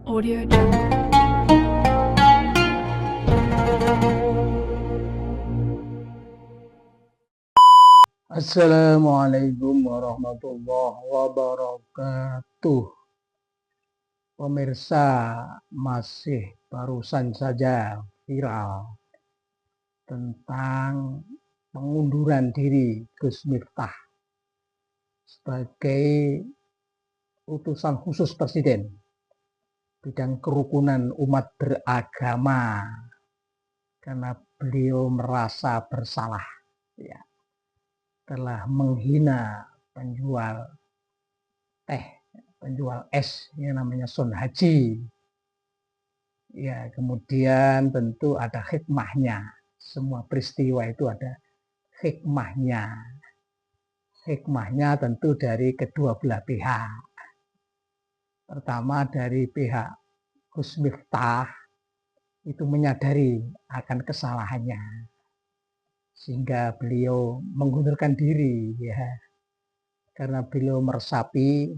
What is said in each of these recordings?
Audio Jungle. Assalamualaikum warahmatullahi wabarakatuh. Pemirsa, masih barusan saja viral tentang pengunduran diri Gus Miftah sebagai utusan khusus Presiden bidang kerukunan umat beragama karena beliau merasa bersalah ya, telah menghina penjual teh, penjual es yang namanya Sun Haji. Ya, kemudian tentu ada hikmahnya. Semua peristiwa itu ada hikmahnya. Hikmahnya tentu dari kedua belah pihak. Pertama dari pihak Gus Miftah itu menyadari akan kesalahannya, sehingga beliau mengundurkan diri ya, karena beliau meresapi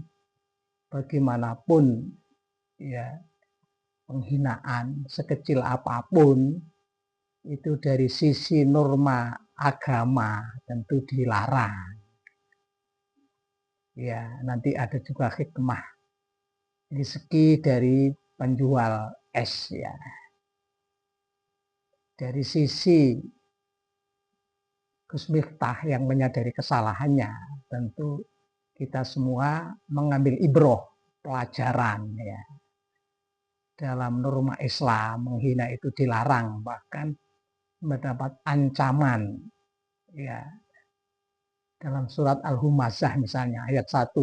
bagaimanapun ya, penghinaan sekecil apapun itu dari sisi norma agama tentu dilarang. Ya, nanti ada juga hikmah rezeki dari penjual es ya. Dari sisi Gus Miftah yang menyadari kesalahannya, tentu kita semua mengambil ibroh, pelajaran ya. Dalam norma Islam menghina itu dilarang, bahkan mendapat ancaman ya. Dalam surat Al-Humazah misalnya ayat 1,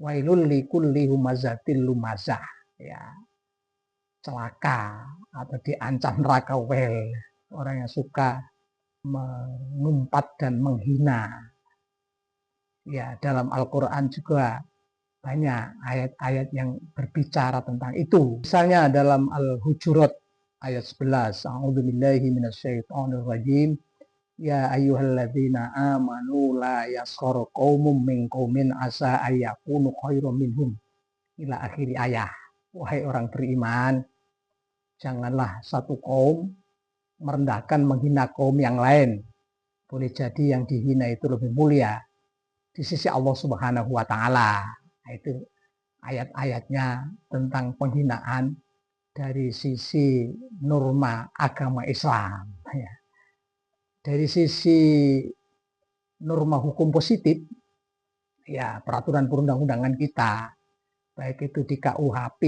wailul likulli humazatil lumazah ya, celaka atau diancam neraka wel orang yang suka mengumpat dan menghina. Ya, dalam Al-Quran juga banyak ayat-ayat yang berbicara tentang itu. Misalnya dalam Al-Hujurat ayat 11, a'udzubillahi minasyaitonirrajim, ya ayyuhalladzina amanu la yaskhar qaumum min qaumin asa ayyakunu khairum minhum ila akhiri ayat. Wahai orang beriman, janganlah satu kaum merendahkan menghina kaum yang lain. Boleh jadi yang dihina itu lebih mulia di sisi Allah Subhanahu wa taala. Itu ayat-ayatnya tentang penghinaan dari sisi norma agama Islam ya. Dari sisi norma hukum positif ya, peraturan perundang-undangan kita baik itu di KUHP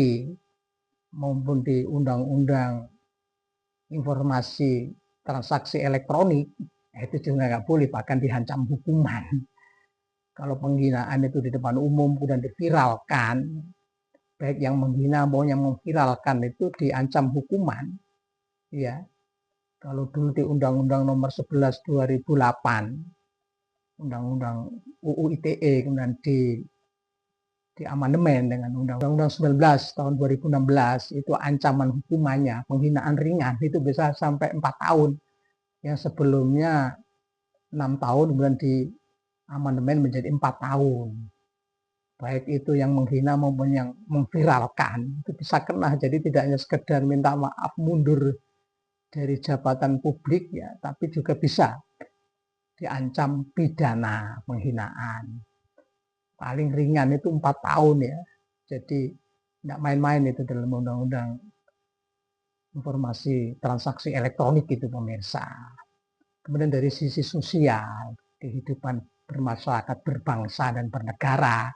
maupun di Undang-Undang Informasi Transaksi Elektronik, itu juga nggak boleh, bahkan diancam hukuman. Kalau penghinaan itu di depan umum kemudian diviralkan, baik yang menghina maupun yang memviralkan itu diancam hukuman ya. Kalau dulu di Undang-Undang Nomor 11 2008, Undang-Undang UU ITE, kemudian di amandemen dengan Undang-Undang 19 tahun 2016, itu ancaman hukumannya penghinaan ringan itu bisa sampai 4 tahun. Yang sebelumnya 6 tahun kemudian di amandemen menjadi 4 tahun. Baik itu yang menghina maupun yang memviralkan itu bisa kena. Jadi tidak hanya sekedar minta maaf mundur dari jabatan publik ya, tapi juga bisa diancam pidana penghinaan. Paling ringan itu 4 tahun ya. Jadi tidak main-main itu dalam Undang-Undang Informasi Transaksi Elektronik itu pemirsa. Kemudian dari sisi sosial, kehidupan bermasyarakat, berbangsa dan bernegara,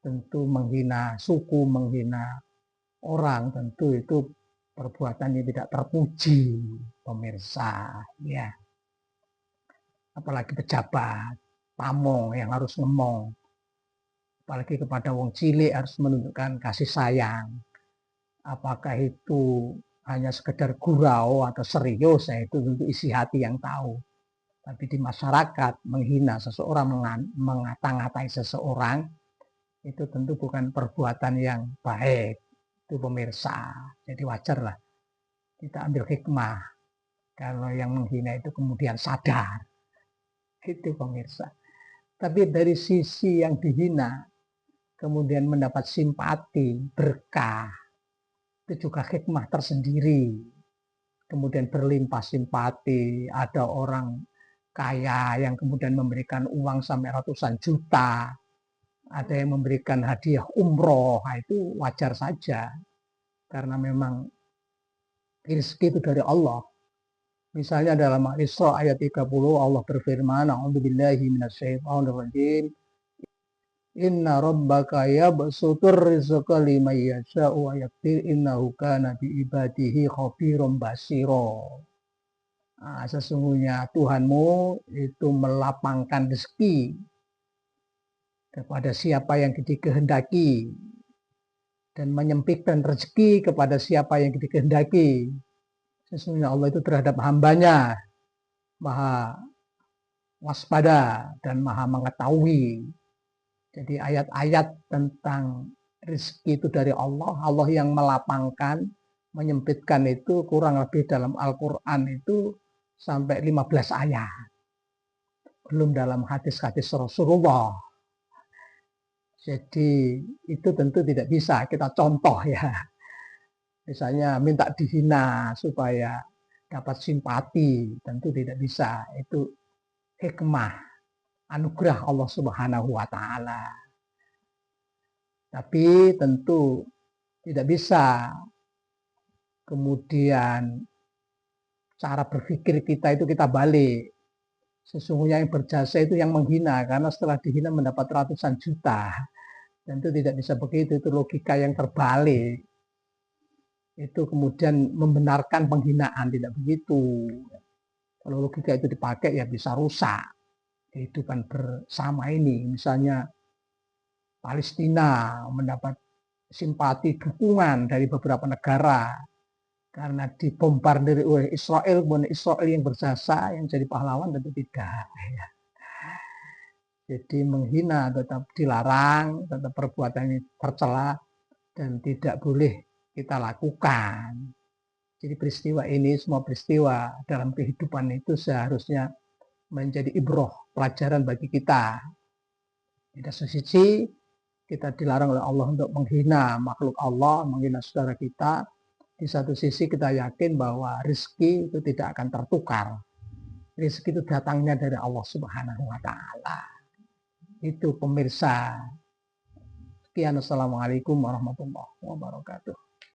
tentu menghina suku, menghina orang, tentu itu perbuatan yang tidak terpuji pemirsa ya. Apalagi pejabat, pamong yang harus ngomong, apalagi kepada wong cilik harus menunjukkan kasih sayang. Apakah itu hanya sekedar gurau atau serius, ya itu tentu isi hati yang tahu. Tapi di masyarakat menghina seseorang, mengata-ngatai seseorang, itu tentu bukan perbuatan yang baik. Itu pemirsa. Jadi wajarlah kita ambil hikmah kalau yang menghina itu kemudian sadar. Gitu pemirsa. Tapi dari sisi yang dihina kemudian mendapat simpati, berkah, itu juga hikmah tersendiri. Kemudian berlimpah simpati, ada orang kaya yang kemudian memberikan uang sampai ratusan juta, ada yang memberikan hadiah umroh, nah itu wajar saja. Karena memang rezeki itu dari Allah. Misalnya dalam Al-Isra ayat 30 Allah berfirman, "A'udzubillahi minasyaitonirrajim. Inna rabbaka yabsutur rizqa liman yasha'u wa yaqdir innahu kana bi ibadihi khabirum basira." Nah, sesungguhnya Tuhanmu itu melapangkan rezeki kepada siapa yang dikehendaki dan menyempitkan rezeki kepada siapa yang dikehendaki. Sesungguhnya Allah itu terhadap hambanya maha waspada dan maha mengetahui. Jadi ayat-ayat tentang rezeki itu dari Allah, Allah yang melapangkan, menyempitkan itu kurang lebih dalam Al-Quran itu sampai 15 ayat. Belum dalam hadis-hadis Rasulullah. Jadi itu tentu tidak bisa kita contoh ya. Misalnya minta dihina supaya dapat simpati, tentu tidak bisa. Itu hikmah anugerah Allah Subhanahu wa taala. Tapi tentu tidak bisa kemudian cara berpikir kita itu kita balik. Sesungguhnya yang berjasa itu yang menghina, karena setelah dihina mendapat ratusan juta. Tentu tidak bisa begitu, itu logika yang terbalik. Itu kemudian membenarkan penghinaan, tidak begitu. Kalau logika itu dipakai ya bisa rusak kehidupan bersama ini. Misalnya Palestina mendapat simpati dukungan dari beberapa negara karena dibombardir oleh Israel, kemudian Israel yang berjasa, yang jadi pahlawan, tentu tidak. Jadi menghina tetap dilarang, tetap perbuatan ini tercela dan tidak boleh kita lakukan. Jadi peristiwa ini, semua peristiwa dalam kehidupan itu seharusnya menjadi ibroh, pelajaran bagi kita. Di satu sisi kita dilarang oleh Allah untuk menghina makhluk Allah, menghina saudara kita. Di satu sisi kita yakin bahwa rezeki itu tidak akan tertukar. Rezeki itu datangnya dari Allah Subhanahu wa taala. Itu pemirsa. Sekian, assalamualaikum warahmatullahi wabarakatuh.